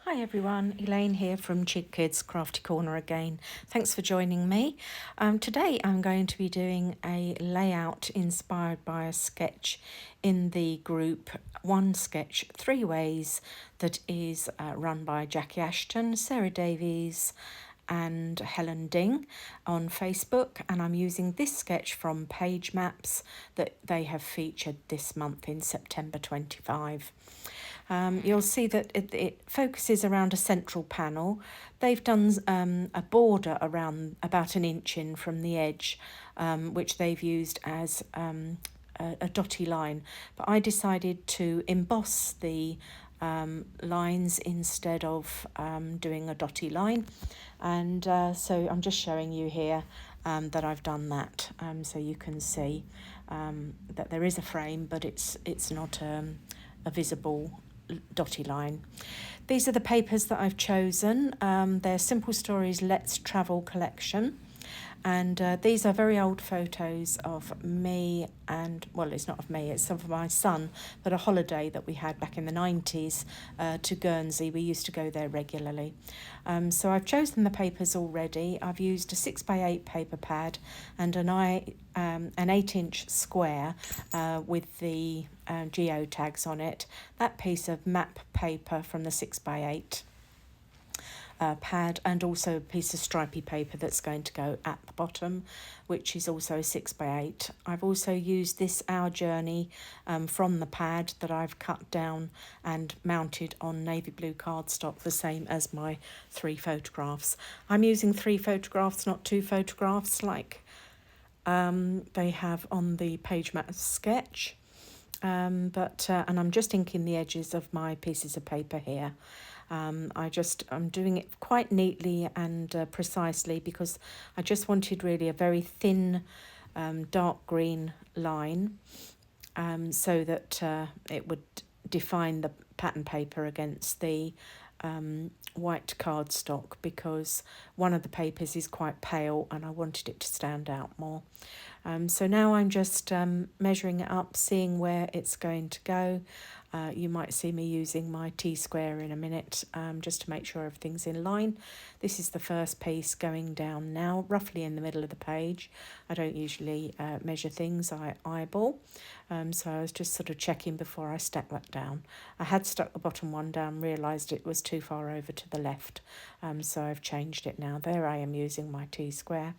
Hi everyone, Elaine here from Cheek Kids Crafty Corner again. Thanks for joining me. Today I'm going to be doing a layout inspired by a sketch in the group One Sketch Three Ways that is run by Jackie Ashton, Sarah Davies and Helen Ding on Facebook, and I'm using this sketch from Page Maps that they have featured this month in September 25. You'll see that it focuses around a central panel. They've done a border around about an inch in from the edge, which they've used as a dotty line. But I decided to emboss the lines instead of doing a dotty line. And so I'm just showing you here that I've done that, so you can see that there is a frame, but it's not a visible dotty line. These are the papers that I've chosen. They're Simple Stories Let's Travel collection. And these are very old photos of me and, well, it's not of me, it's of my son, but a holiday that we had back in the 90s to Guernsey. We used to go there regularly. So I've chosen the papers already. I've used a 6x8 paper pad and an 8-inch square with the geo tags on it. That piece of map paper from the 6x8 pad, and also a piece of stripy paper that's going to go at the bottom, which is also 6x8. I've also used this Our Journey from the pad that I've cut down and mounted on navy blue cardstock, the same as my 3 photographs. I'm using 3 photographs, not 2 photographs like they have on the Page Map sketch. And I'm just inking the edges of my pieces of paper here. I'm doing it quite neatly and precisely because I just wanted really a very thin dark green line so that it would define the pattern paper against the white cardstock, because one of the papers is quite pale and I wanted it to stand out more. So now I'm just measuring it up, seeing where it's going to go. You might see me using my T-square in a minute just to make sure everything's in line. This is the first piece going down now, roughly in the middle of the page. I don't usually measure things, I eyeball. So I was just sort of checking before I stuck that down. I had stuck the bottom one down, realised it was too far over to the left. So I've changed it now. There I am using my T-square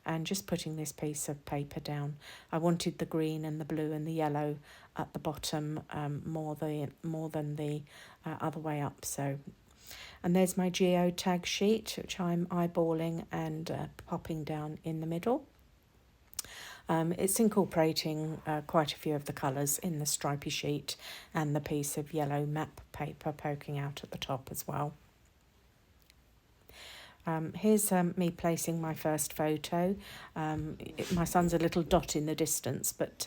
and just putting this piece of paper down. I wanted the green and the blue and the yellow at the bottom more than the other way up. So, and there's my geotag sheet, which I'm eyeballing and popping down in the middle. It's incorporating quite a few of the colours in the stripy sheet and the piece of yellow map paper poking out at the top as well. Here's me placing my first photo. My son's a little dot in the distance, but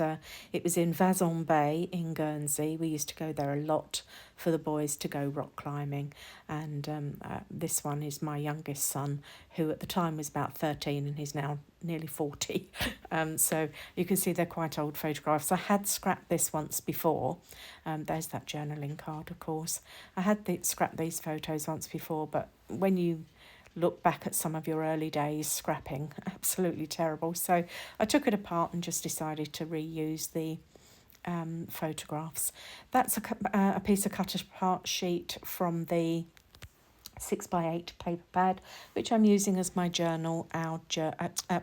it was in Vazon Bay in Guernsey. We used to go there a lot for the boys to go rock climbing. And this one is my youngest son, who at the time was about 13 and he's now nearly 40. So you can see they're quite old photographs. I had scrapped this once before. There's that journaling card, of course. I had scrapped these photos once before, but when you look back at some of your early days, scrapping, absolutely terrible. So I took it apart and just decided to reuse the photographs. That's a piece of cut apart sheet from the 6x8 paper pad, which I'm using as my journal,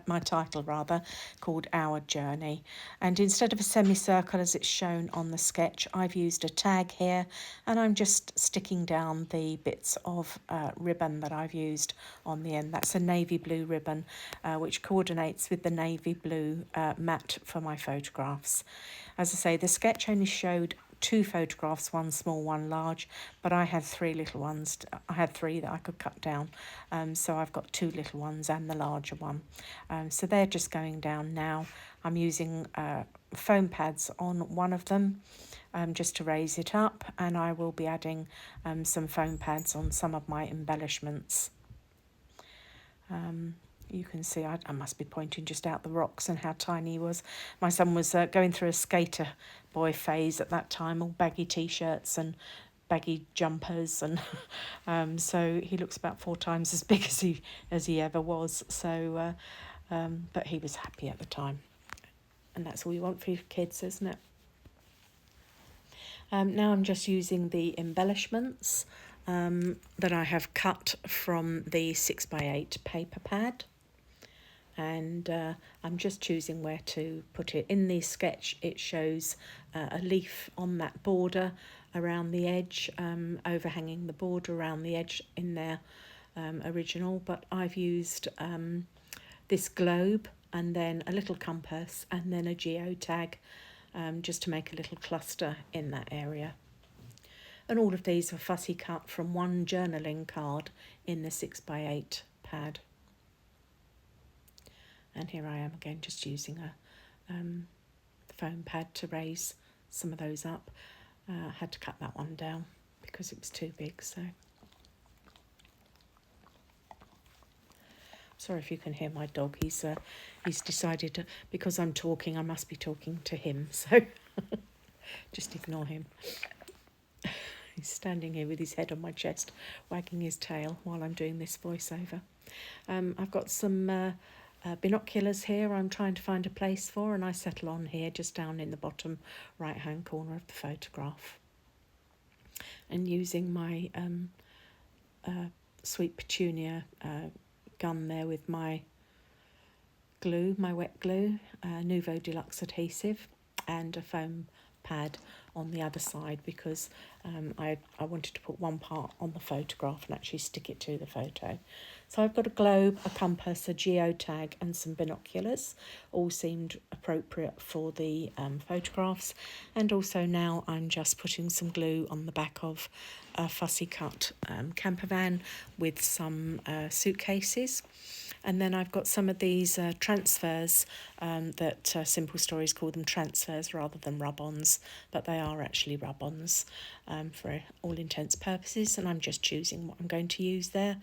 my title rather, called Our Journey. And instead of a semicircle as it's shown on the sketch, I've used a tag here, and I'm just sticking down the bits of ribbon that I've used on the end. That's a navy blue ribbon, which coordinates with the navy blue mat for my photographs. As I say, the sketch only showed 2 photographs, one small, one large, but I had 3 little ones. I had 3 that I could cut down, so I've got 2 little ones and the larger one. So they're just going down now. I'm using foam pads on one of them just to raise it up, and I will be adding some foam pads on some of my embellishments. You can see I must be pointing just out the rocks and how tiny he was. My son was going through a skater boy phase at that time, all baggy T-shirts and baggy jumpers, and so he looks about 4 times as big as he ever was. So, but he was happy at the time, and that's all you want for your kids, isn't it? Now I'm just using the embellishments that I have cut from the 6x8 paper pad, and I'm just choosing where to put it. In the sketch it shows a leaf on that border around the edge, overhanging the border around the edge in their original, but I've used this globe and then a little compass and then a geotag, just to make a little cluster in that area. And all of these are fussy cut from one journaling card in the 6x8 pad. And here I am again, just using a foam pad to raise some of those up. I had to cut that one down because it was too big. So sorry if you can hear my dog. He's decided to, because I'm talking, I must be talking to him. So just ignore him. He's standing here with his head on my chest, wagging his tail while I'm doing this voiceover. I've got some binoculars here I'm trying to find a place for, and I settle on here just down in the bottom right hand corner of the photograph, and using my sweet petunia gun there with my glue, my wet glue, Nouveau Deluxe adhesive, and a foam pad on the other side, because I wanted to put one part on the photograph and actually stick it to the photo. So I've got a globe, a compass, a geotag and some binoculars. All seemed appropriate for the photographs. And also now I'm just putting some glue on the back of a fussy cut camper van with some suitcases. And then I've got some of these transfers that Simple Stories call them transfers rather than rub-ons, but they are actually rub-ons for all intents and purposes, and I'm just choosing what I'm going to use there.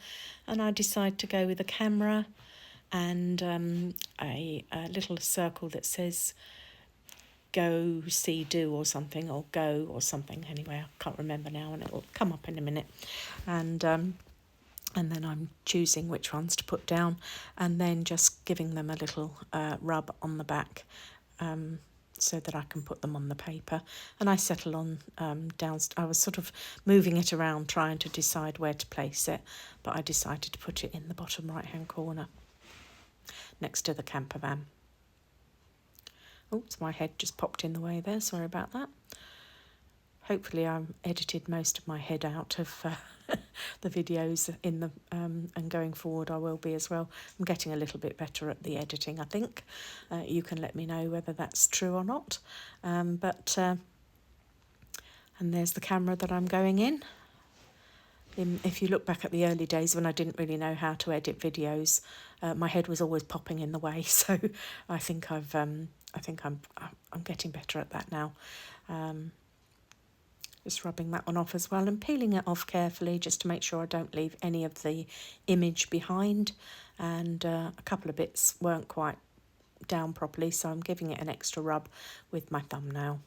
And I decide to go with a camera and a little circle that says go, see, do or something, or go or something. Anyway, I can't remember now, and it'll come up in a minute. And then I'm choosing which ones to put down, and then just giving them a little rub on the back so that I can put them on the paper. And I settle on I was sort of moving it around trying to decide where to place it, but I decided to put it in the bottom right hand corner next to the camper van. Oops, my head just popped in the way there, sorry about that. Hopefully I edited most of my head out of the videos in the and going forward I will be as well. I'm getting a little bit better at the editing, I think. You can let me know whether that's true or not. And there's the camera that I'm going in. If you look back at the early days when I didn't really know how to edit videos, my head was always popping in the way. So I think I'm getting better at that now. Just rubbing that one off as well and peeling it off carefully just to make sure I don't leave any of the image behind. And a couple of bits weren't quite down properly, so I'm giving it an extra rub with my thumbnail.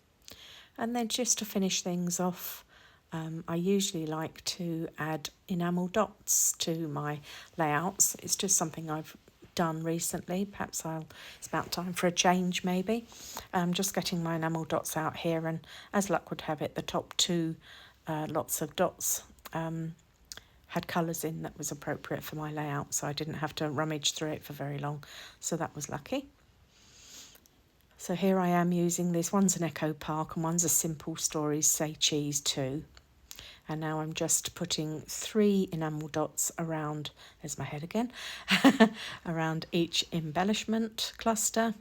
And then just to finish things off, I usually like to add enamel dots to my layouts. It's just something I've done recently. Perhaps it's about time for a change maybe. Just getting my enamel dots out here, and as luck would have it, the top two lots of dots had colours in that was appropriate for my layout, so I didn't have to rummage through it for very long, so that was lucky. So here I am using this, one's an Echo Park and one's a Simple Stories Say Cheese too. And now I'm just putting 3 enamel dots around, there's my head again, around each embellishment cluster.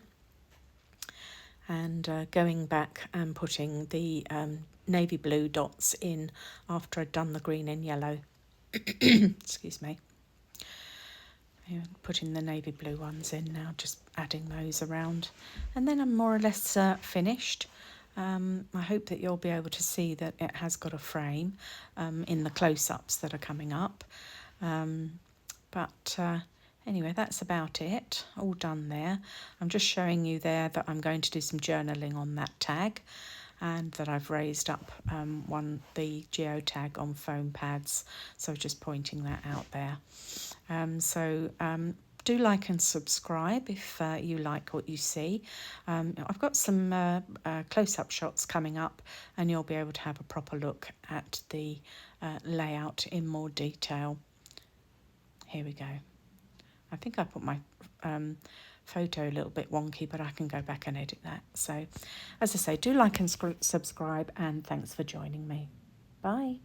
And going back and putting the navy blue dots in after I'd done the green and yellow. Excuse me. Putting the navy blue ones in now, just adding those around. And then I'm more or less finished. I hope that you'll be able to see that it has got a frame in the close-ups that are coming up. Anyway, that's about it, all done there. I'm just showing you there that I'm going to do some journaling on that tag. and that I've raised up the geotag on foam pads, so just pointing that out there. Do like and subscribe if you like what you see. I've got some close-up shots coming up, and you'll be able to have a proper look at the layout in more detail. Here we go. I think I put my photo a little bit wonky, but I can go back and edit that. So, as I say, do like and subscribe, and thanks for joining me. Bye.